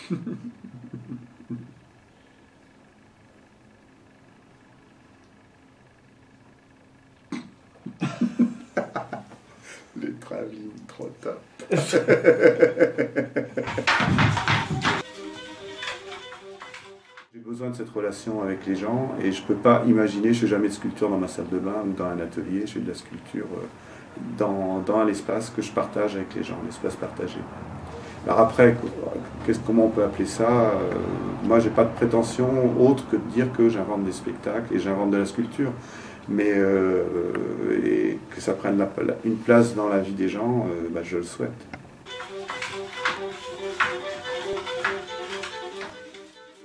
Les travelling, trop top. J'ai besoin de cette relation avec les gens et je ne peux pas imaginer, je ne fais jamais de sculpture dans ma salle de bain ou dans un atelier, je fais de la sculpture dans l'espace que je partage avec les gens, l'espace partagé. Alors après, comment on peut appeler ça? Moi, j'ai pas de prétention autre que de dire que j'invente des spectacles et j'invente de la sculpture. Mais et que ça prenne une place dans la vie des gens, je le souhaite.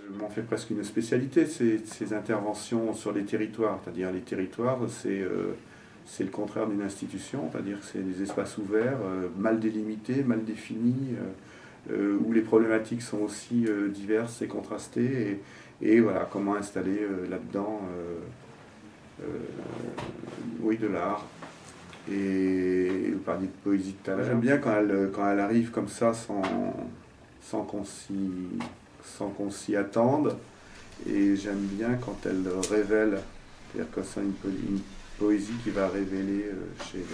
Je m'en fais presque une spécialité, ces interventions sur les territoires. C'est-à-dire les territoires, c'est le contraire d'une institution, c'est-à-dire que c'est des espaces ouverts, mal délimités, mal définis, où les problématiques sont aussi diverses et contrastées. Et voilà, comment installer là-dedans oui, de l'art. Et vous parliez de poésie tout à l'heure. J'aime bien quand elle arrive comme ça sans qu'on s'y attende. Et j'aime bien quand elle révèle, c'est-à-dire quand c'est une poésie qui va révéler chez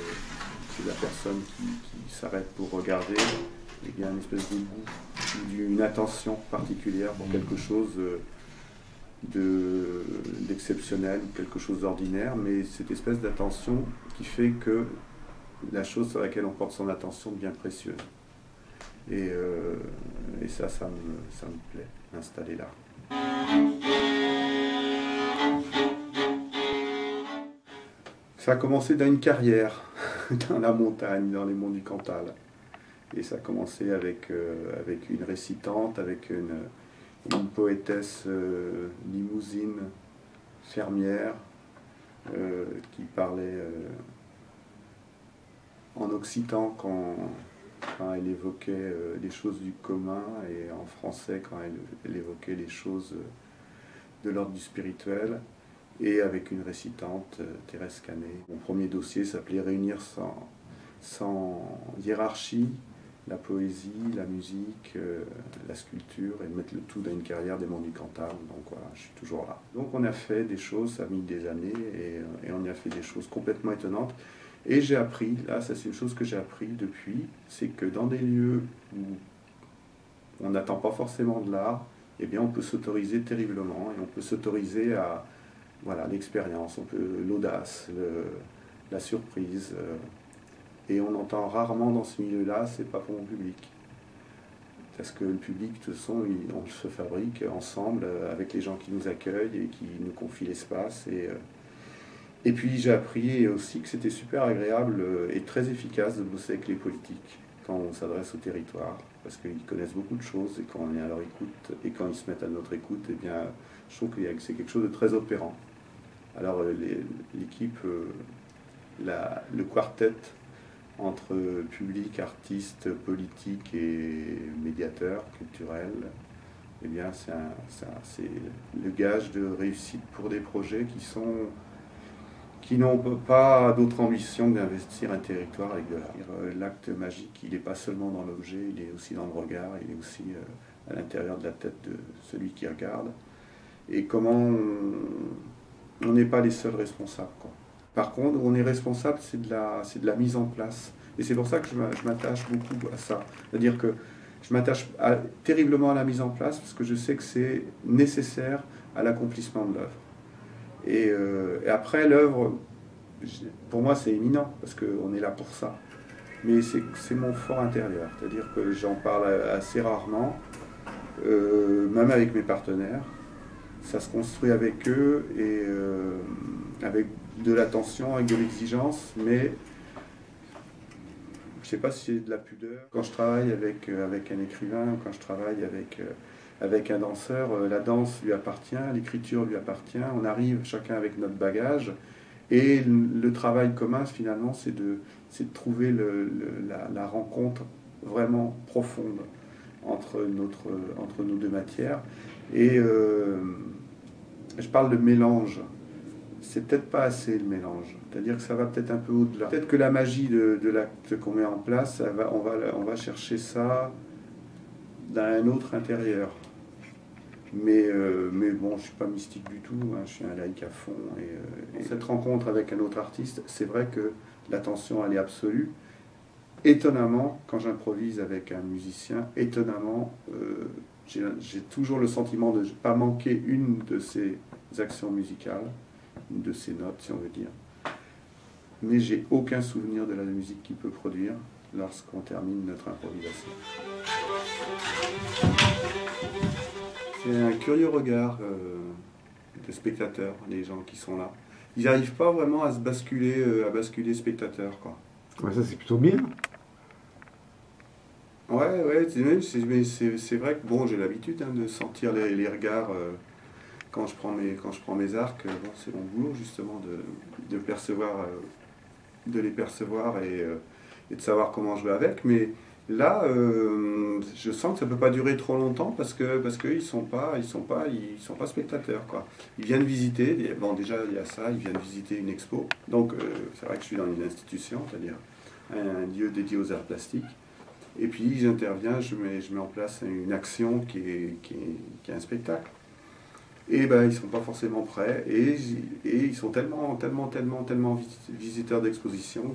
la personne qui s'arrête pour regarder, et bien une espèce de goût, d'une attention particulière pour quelque chose d'exceptionnel, quelque chose d'ordinaire, mais cette espèce d'attention qui fait que la chose sur laquelle on porte son attention devient précieuse. Et ça me plaît, installer là. Ça a commencé dans une carrière, dans la montagne, dans les monts du Cantal. Et ça a commencé avec une récitante, avec une poétesse limousine, fermière, qui parlait en occitan quand elle évoquait les choses du commun, et en français quand elle évoquait les choses de l'ordre du spirituel, et avec une récitante, Thérèse Canet. Mon premier dossier s'appelait « Réunir sans hiérarchie ». La poésie, la musique, la sculpture, et mettre le tout dans une carrière des monts du Cantal. Donc voilà, je suis toujours là. Donc on a fait des choses, ça a mis des années, et on y a fait des choses complètement étonnantes. Et j'ai appris, là, ça c'est une chose que j'ai appris depuis, c'est que dans des lieux où on n'attend pas forcément de l'art, eh bien on peut s'autoriser terriblement, et on peut s'autoriser à l'expérience, l'audace, la surprise. Et on entend rarement dans ce milieu-là, c'est pas pour mon public. Parce que le public, de toute façon, on se fabrique ensemble avec les gens qui nous accueillent et qui nous confient l'espace. Et puis j'ai appris aussi que c'était super agréable et très efficace de bosser avec les politiques quand on s'adresse au territoire. Parce qu'ils connaissent beaucoup de choses, et quand on est à leur écoute, et quand ils se mettent à notre écoute, eh bien, je trouve que c'est quelque chose de très opérant. Alors l'équipe, le quartet, entre public, artistes, politiques et médiateurs culturels, eh bien c'est le gage de réussite pour des projets qui n'ont pas d'autre ambition que d'investir un territoire avec de l'art. L'acte magique, il n'est pas seulement dans l'objet, il est aussi dans le regard, il est aussi à l'intérieur de la tête de celui qui regarde. Et comment on n'est pas les seuls responsables, quoi. Par contre, on est responsable, c'est de la mise en place. Et c'est pour ça que je m'attache beaucoup à ça. C'est-à-dire que je m'attache terriblement à la mise en place, parce que je sais que c'est nécessaire à l'accomplissement de l'œuvre. Et après, l'œuvre, pour moi, c'est éminent, parce qu'on est là pour ça. Mais c'est mon fort intérieur. C'est-à-dire que j'en parle assez rarement, même avec mes partenaires. Ça se construit avec eux, et avec de l'attention, avec de l'exigence, mais je ne sais pas si c'est de la pudeur. Quand je travaille avec un écrivain, quand je travaille avec un danseur, la danse lui appartient, l'écriture lui appartient, on arrive chacun avec notre bagage, et le travail commun, finalement, c'est de trouver la rencontre vraiment profonde entre nos deux matières. Et je parle de mélange. C'est peut-être pas assez le mélange. C'est-à-dire que ça va peut-être un peu au-delà. Peut-être que la magie de l'acte qu'on met en place, on va chercher ça d'un autre intérieur. Mais bon, je ne suis pas mystique du tout, hein, je suis un laïc à fond. Et cette rencontre avec un autre artiste, c'est vrai que la tension, elle est absolue. Étonnamment, quand j'improvise avec un musicien, étonnamment, j'ai toujours le sentiment de ne pas manquer une de ses actions musicales, une de ses notes, si on veut dire. Mais j'ai aucun souvenir de la musique qu'il peut produire lorsqu'on termine notre improvisation. C'est un curieux regard de spectateurs, les gens qui sont là. Ils n'arrivent pas vraiment à basculer spectateur, quoi. Ouais, ça c'est plutôt bien. Ouais, c'est vrai que bon, j'ai l'habitude de sentir les regards quand je prends mes arcs. Bon, c'est mon boulot justement de les percevoir et de savoir comment jouer avec. Mais là, je sens que ça peut pas durer trop longtemps parce que ils sont pas spectateurs, quoi. Ils viennent visiter. Bon, déjà il y a ça. Ils viennent visiter une expo. Donc c'est vrai que je suis dans une institution, c'est-à-dire un lieu dédié aux arts plastiques. Et puis j'interviens, je mets en place une action qui est un spectacle. Et ben ils sont pas forcément prêts et ils sont tellement visiteurs d'exposition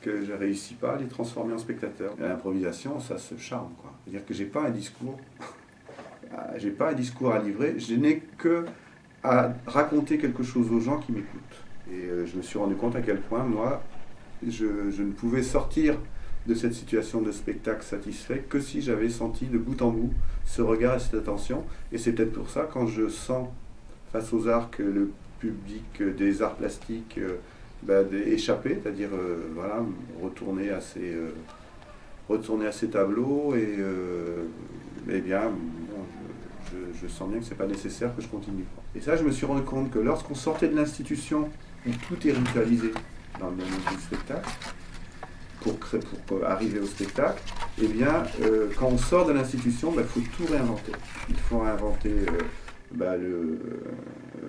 que je réussis pas à les transformer en spectateurs. L'improvisation, ça se charme, quoi. C'est-à-dire que j'ai pas un discours à livrer, je n'ai que à raconter quelque chose aux gens qui m'écoutent. Et je me suis rendu compte à quel point moi je ne pouvais sortir de cette situation de spectacle satisfait que si j'avais senti de bout en bout ce regard et cette attention. Et c'est peut-être pour ça, quand je sens face aux arts que le public des arts plastiques échapper, c'est-à-dire voilà, retourner à ces tableaux eh bien, bon, je sens bien que c'est pas nécessaire que je continue. Et ça, je me suis rendu compte que lorsqu'on sortait de l'institution où tout est ritualisé dans le monde du spectacle, pour arriver au spectacle, eh bien, quand on sort de l'institution, il faut tout réinventer. Il faut réinventer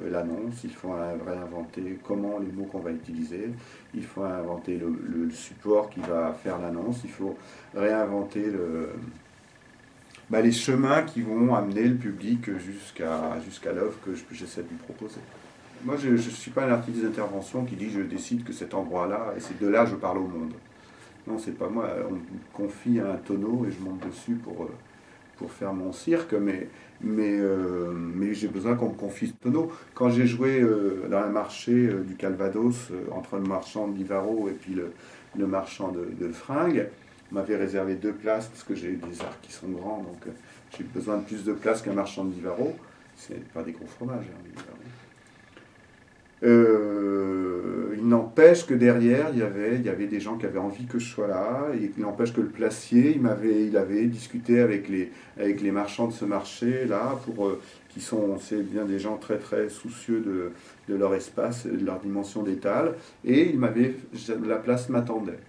l'annonce, il faut réinventer comment les mots qu'on va utiliser, il faut réinventer le support qui va faire l'annonce, il faut réinventer les chemins qui vont amener le public jusqu'à l'œuvre que j'essaie de lui proposer. Moi, je ne suis pas un artiste d'intervention qui dit je décide que cet endroit-là, et c'est de là que je parle au monde. Non, c'est pas moi. On me confie un tonneau et je monte dessus pour faire mon cirque, mais j'ai besoin qu'on me confie ce tonneau. Quand j'ai joué dans un marché du Calvados, entre le marchand de Livaro et puis le marchand de fringues, on m'avait réservé 2 places parce que j'ai des arcs qui sont grands, donc j'ai besoin de plus de place qu'un marchand de Livaro. C'est pas des gros fromages, hein, les Livaro. Il n'empêche que derrière, il y avait des gens qui avaient envie que je sois là, et il n'empêche que le placier, il avait discuté avec les marchands de ce marché-là, c'est bien des gens très très soucieux de leur espace, de leur dimension d'étal, et la place m'attendait.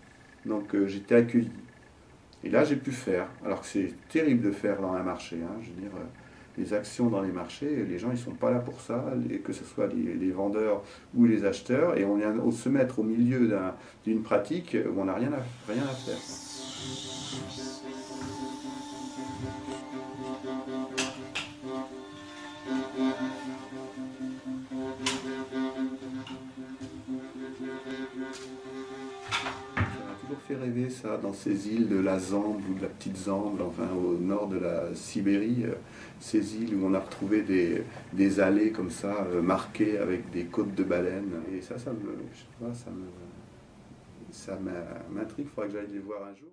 Donc j'étais accueilli. Et là, j'ai pu faire, alors que c'est terrible de faire dans un marché, hein, je veux dire... les actions dans les marchés, les gens ils sont pas là pour ça, que ce soit les vendeurs ou les acheteurs, et on vient se mettre au milieu d'une pratique où on n'a rien à faire. Fait rêver ça, dans ces îles de la Zambe ou de la Petite Zambe, enfin au nord de la Sibérie, ces îles où on a retrouvé des allées comme ça, marquées avec des côtes de baleines. Et ça m'intrigue, il faudrait que j'aille les voir un jour.